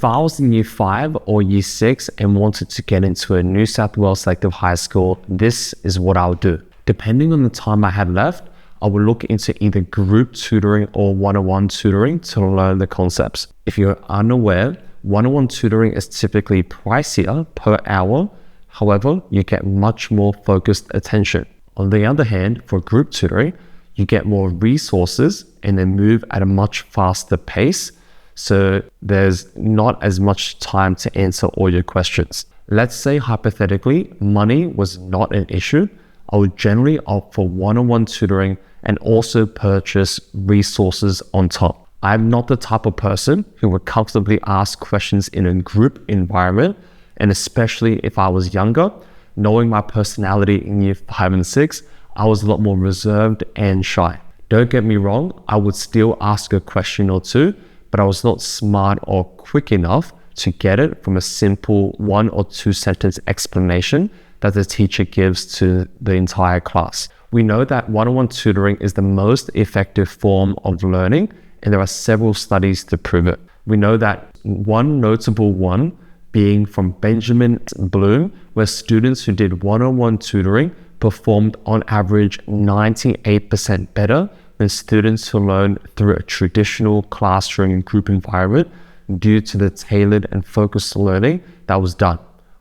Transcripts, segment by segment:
If I was in year 5 or year 6 and wanted to get into a New South Wales selective high school, this is what I would do. Depending on the time I had left, I would look into either group tutoring or one-on-one tutoring to learn the concepts. If you're unaware, one-on-one tutoring is typically pricier per hour. However, you get much more focused attention. On the other hand, for group tutoring, you get more resources and they move at a much faster pace. So there's not as much time to answer all your questions. Let's say hypothetically, money was not an issue. I would generally opt for one-on-one tutoring and also purchase resources on top. I'm not the type of person who would comfortably ask questions in a group environment, and especially if I was younger, knowing my personality in year 5 and 6, I was a lot more reserved and shy. Don't get me wrong, I would still ask a question or two, but I was not smart or quick enough to get it from a simple 1 or 2 sentence explanation that the teacher gives to the entire class. We know that one-on-one tutoring is the most effective form of learning, and there are several studies to prove it. We know that one notable one being from Benjamin Bloom, where students who did one-on-one tutoring performed on average 98% better than students who learned through a traditional classroom and group environment due to the tailored and focused learning that was done.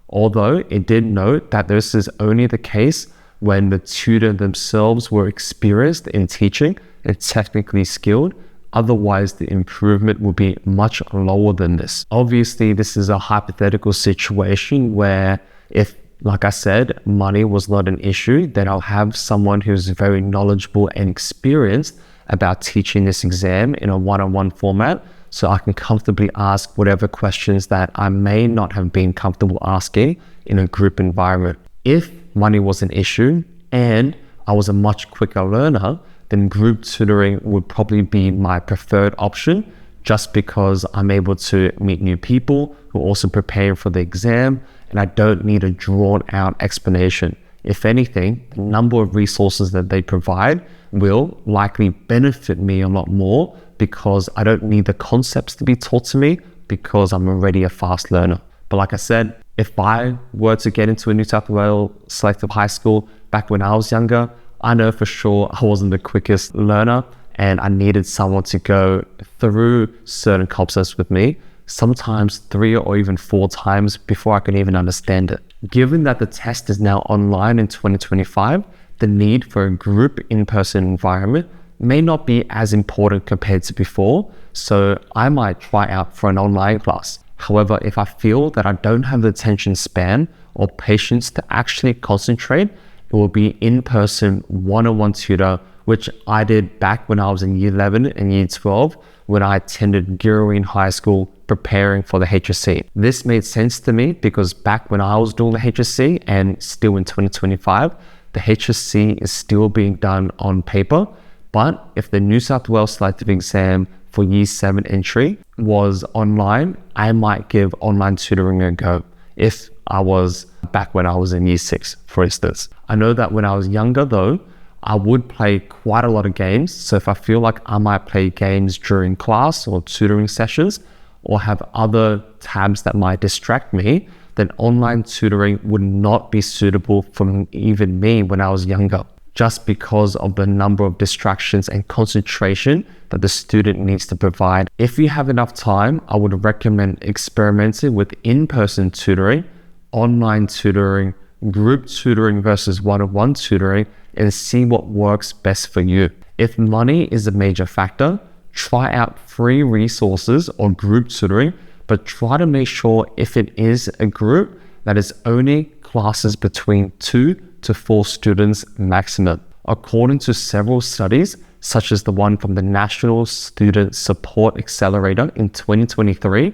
Although it did note that this is only the case when the tutor themselves were experienced in teaching and technically skilled. Otherwise, the improvement will be much lower than this. Obviously, this is a hypothetical situation where if, like I said, money was not an issue, then I'll have someone who's very knowledgeable and experienced about teaching this exam in a one-on-one format, so I can comfortably ask whatever questions that I may not have been comfortable asking in a group environment. If money was an issue and I was a much quicker learner, then group tutoring would probably be my preferred option, just because I'm able to meet new people who are also preparing for the exam, and I don't need a drawn out explanation. If anything, the number of resources that they provide will likely benefit me a lot more, because I don't need the concepts to be taught to me because I'm already a fast learner. But like I said, if I were to get into a New South Wales selective high school back when I was younger, I know for sure I wasn't the quickest learner and I needed someone to go through certain concepts with me, sometimes 3 or even 4 times before I could even understand it. Given that the test is now online in 2025, the need for a group in-person environment may not be as important compared to before, so I might try out for an online class. However, if I feel that I don't have the attention span or patience to actually concentrate, it will be in-person one-on-one tutor, which I did back when I was in year 11 and year 12 when I attended Girraween High School preparing for the HSC. This made sense to me because back when I was doing the HSC and still in 2025, the HSC is still being done on paper. But if the New South Wales selective exam for year 7 entry was online, I might give online tutoring a go if I was back when I was in year 6, for instance. I know that when I was younger though, I would play quite a lot of games. So if I feel like I might play games during class or tutoring sessions or have other tabs that might distract me, then online tutoring would not be suitable for even me when I was younger, just because of the number of distractions and concentration that the student needs to provide. If you have enough time, I would recommend experimenting with in-person tutoring, online tutoring, group tutoring versus one-on-one tutoring, and see what works best for you. If money is a major factor, try out free resources or group tutoring, but try to make sure if it is a group that is only classes between 2 to 4 students maximum. According to several studies, such as the one from the National Student Support Accelerator in 2023,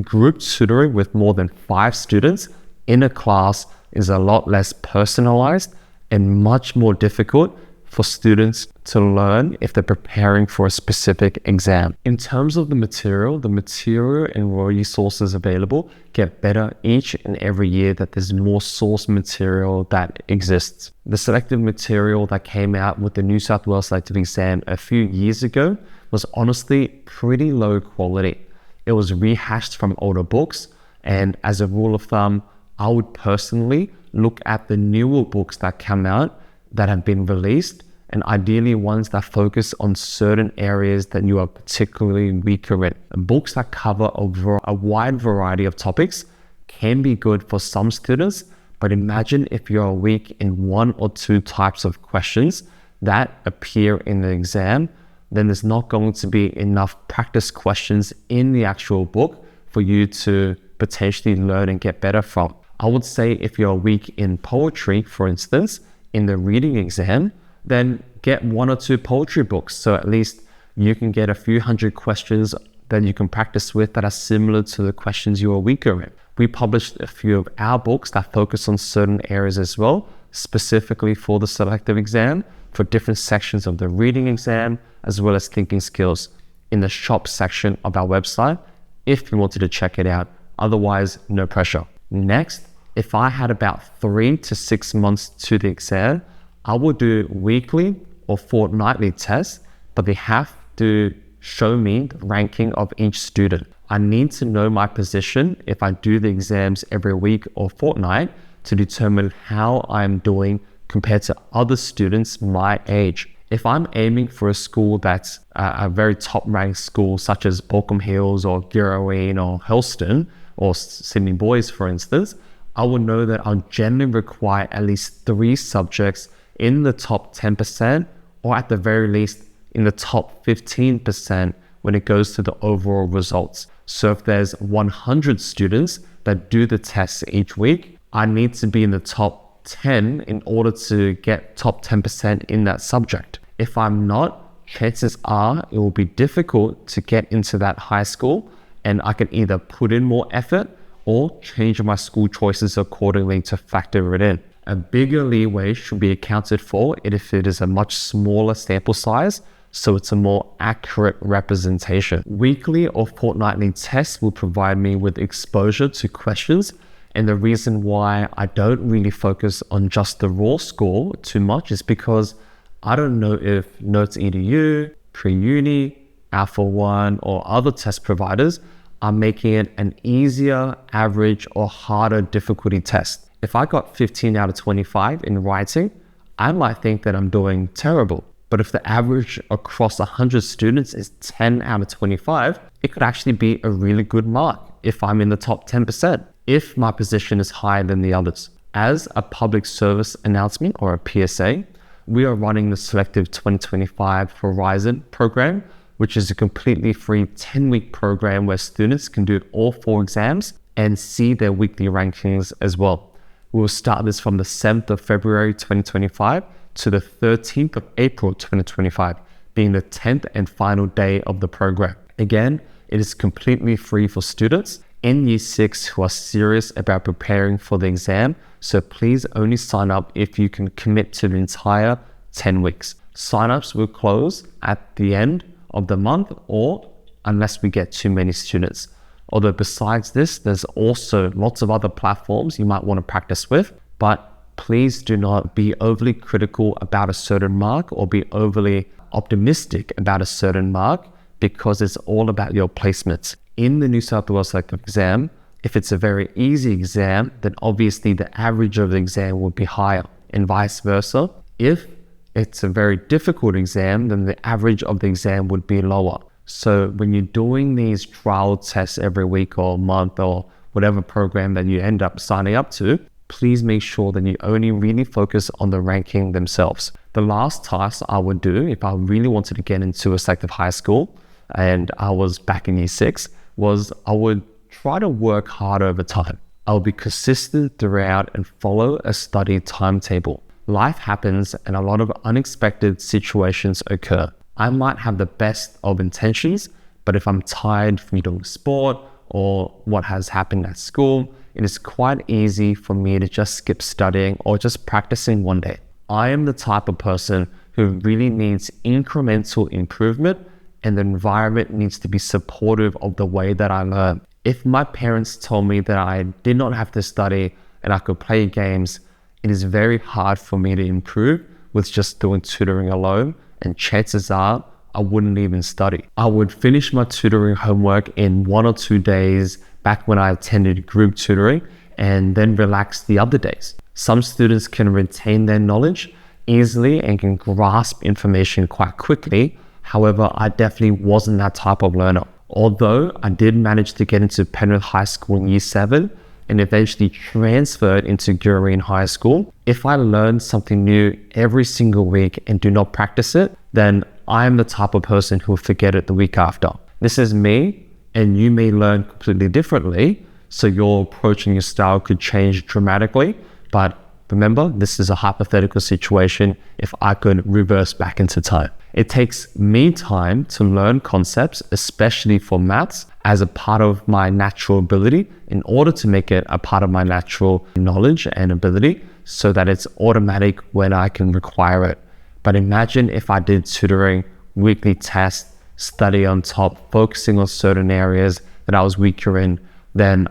group tutoring with more than 5 students in a class is a lot less personalized and much more difficult for students to learn if they're preparing for a specific exam. In terms of the material and resources available get better each and every year that there's more source material that exists. The selective material that came out with the New South Wales selective exam a few years ago was honestly pretty low quality. It was rehashed from older books. And as a rule of thumb, I would personally look at the newer books that come out that have been released, and ideally ones that focus on certain areas that you are particularly weaker in. Books that cover a wide variety of topics can be good for some students, but imagine if you're weak in one or two types of questions that appear in the exam, then there's not going to be enough practice questions in the actual book for you to potentially learn and get better from. I would say if you're weak in poetry, for instance, in the reading exam, then get one or two poetry books. So at least you can get a few hundred questions that you can practice with that are similar to the questions you are weaker in. We published a few of our books that focus on certain areas as well, specifically for the selective exam, for different sections of the reading exam, as well as thinking skills in the shop section of our website, if you wanted to check it out. Otherwise, no pressure. Next, if I had about 3 to 6 months to the exam, I would do weekly or fortnightly tests, but they have to show me the ranking of each student. I need to know my position if I do the exams every week or fortnight to determine how I'm doing compared to other students my age. If I'm aiming for a school that's a very top-ranked school, such as Baulkham Hills or Girraween or Helston or Sydney Boys, for instance, I will know that I'll generally require at least 3 subjects in the top 10%, or at the very least in the top 15% when it goes to the overall results. So if there's 100 students that do the tests each week, I need to be in the top 10 in order to get top 10% in that subject. If I'm not, chances are it will be difficult to get into that high school, and I can either put in more effort or change my school choices accordingly to factor it in. A bigger leeway should be accounted for if it is a much smaller sample size, so it's a more accurate representation. Weekly or fortnightly tests will provide me with exposure to questions, and the reason why I don't really focus on just the raw score too much is because I don't know if Notes EDU, Pre-Uni, Alpha One, or other test providers are making it an easier, average, or harder difficulty test. If I got 15 out of 25 in writing, I might think that I'm doing terrible. But if the average across 100 students is 10 out of 25, it could actually be a really good mark if I'm in the top 10%, if my position is higher than the others. As a public service announcement or a PSA, we are running the Selective 2025 Horizon program, which is a completely free 10-week program where students can do all 4 exams and see their weekly rankings as well. We'll start this from the 7th of February 2025 to the 13th of April 2025, being the 10th and final day of the program. Again, it is completely free for students in Year 6 who are serious about preparing for the exam, so please only sign up if you can commit to the entire 10 weeks. Sign-ups will close at the end of the month, or unless we get too many students. Although besides this, there's also lots of other platforms you might want to practice with, but please do not be overly critical about a certain mark or be overly optimistic about a certain mark, because it's all about your placements. In the New South Wales Selective exam, if it's a very easy exam, then obviously the average of the exam would be higher, and vice versa. If it's a very difficult exam, then the average of the exam would be lower. So when you're doing these trial tests every week or month or whatever program that you end up signing up to, please make sure that you only really focus on the ranking themselves. The last task I would do if I really wanted to get into a selective high school and I was back in Year 6 was I would try to work hard over time. I would be consistent throughout and follow a study timetable. Life happens and a lot of unexpected situations occur. I might have the best of intentions, but if I'm tired from doing sport or what has happened at school, it is quite easy for me to just skip studying or just practicing one day. I am the type of person who really needs incremental improvement, and the environment needs to be supportive of the way that I learn. If my parents told me that I did not have to study and I could play games, it is very hard for me to improve with just doing tutoring alone, and chances are I wouldn't even study. I would finish my tutoring homework in 1 or 2 days back when I attended group tutoring, and then relax the other days. Some students can retain their knowledge easily and can grasp information quite quickly. However, I definitely wasn't that type of learner. Although I did manage to get into Penrith High School in Year 7 and eventually transferred into Gureen High School, if I learn something new every single week and do not practice it, then I am the type of person who will forget it the week after. This is me, and you may learn completely differently, so your approach and your style could change dramatically. But remember, this is a hypothetical situation if I could reverse back into time. It takes me time to learn concepts, especially for maths, as a part of my natural ability in order to make it a part of my natural knowledge and ability so that it's automatic when I can require it. But imagine if I did tutoring, weekly tests, study on top, focusing on certain areas that I was weaker in, and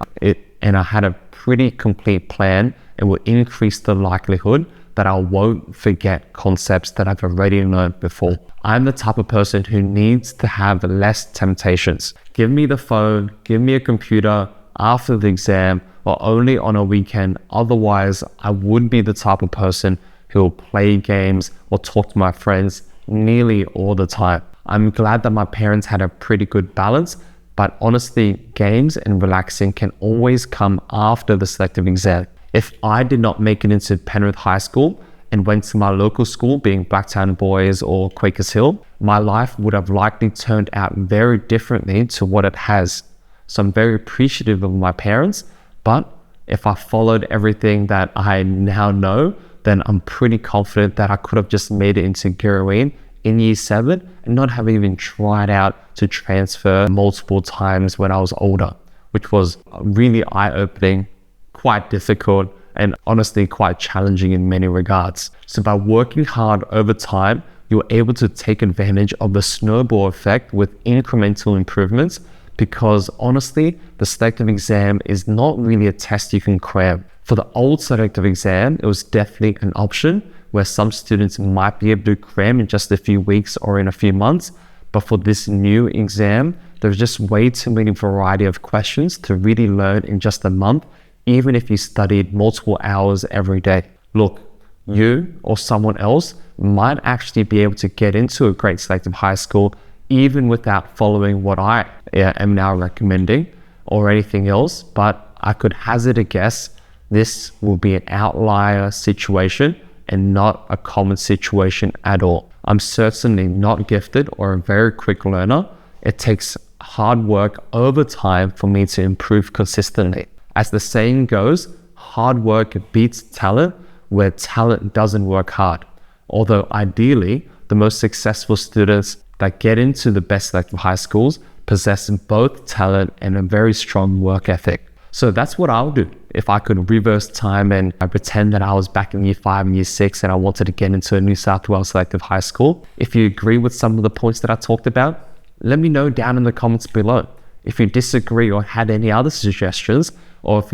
I had a pretty complete plan, it will increase the likelihood that I won't forget concepts that I've already learned before. I'm the type of person who needs to have less temptations. Give me the phone, give me a computer after the exam or only on a weekend. Otherwise, I would be the type of person who will play games or talk to my friends nearly all the time. I'm glad that my parents had a pretty good balance, but honestly, games and relaxing can always come after the selective exam. If I did not make it into Penrith High School and went to my local school, being Blacktown Boys or Quakers Hill, my life would have likely turned out very differently to what it has. So I'm very appreciative of my parents, but if I followed everything that I now know, then I'm pretty confident that I could have just made it into Gureen in Year 7 and not have even tried out to transfer multiple times when I was older, which was really eye-opening, quite difficult, and honestly quite challenging in many regards. So by working hard over time, you're able to take advantage of the snowball effect with incremental improvements, because honestly, the selective exam is not really a test you can cram. For the old selective exam, it was definitely an option where some students might be able to cram in just a few weeks or in a few months. But for this new exam, there's just way too many variety of questions to really learn in just a month, even if you studied multiple hours every day. Look, you or someone else might actually be able to get into a great selective high school even without following what I am now recommending or anything else. But I could hazard a guess, this will be an outlier situation and not a common situation at all. I'm certainly not gifted or a very quick learner. It takes hard work over time for me to improve consistently. As the saying goes, hard work beats talent where talent doesn't work hard. Although ideally, the most successful students that get into the best selective high schools possess both talent and a very strong work ethic. So that's what I'll do. If I could reverse time and I pretend that I was back in Year 5 and Year 6 and I wanted to get into a New South Wales selective high school, if you agree with some of the points that I talked about, let me know down in the comments below. If you disagree or had any other suggestions, or if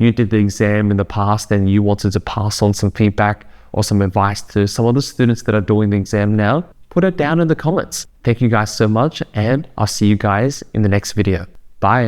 you did the exam in the past and you wanted to pass on some feedback or some advice to some of the students that are doing the exam now, put it down in the comments. Thank you guys so much, and I'll see you guys in the next video. Bye.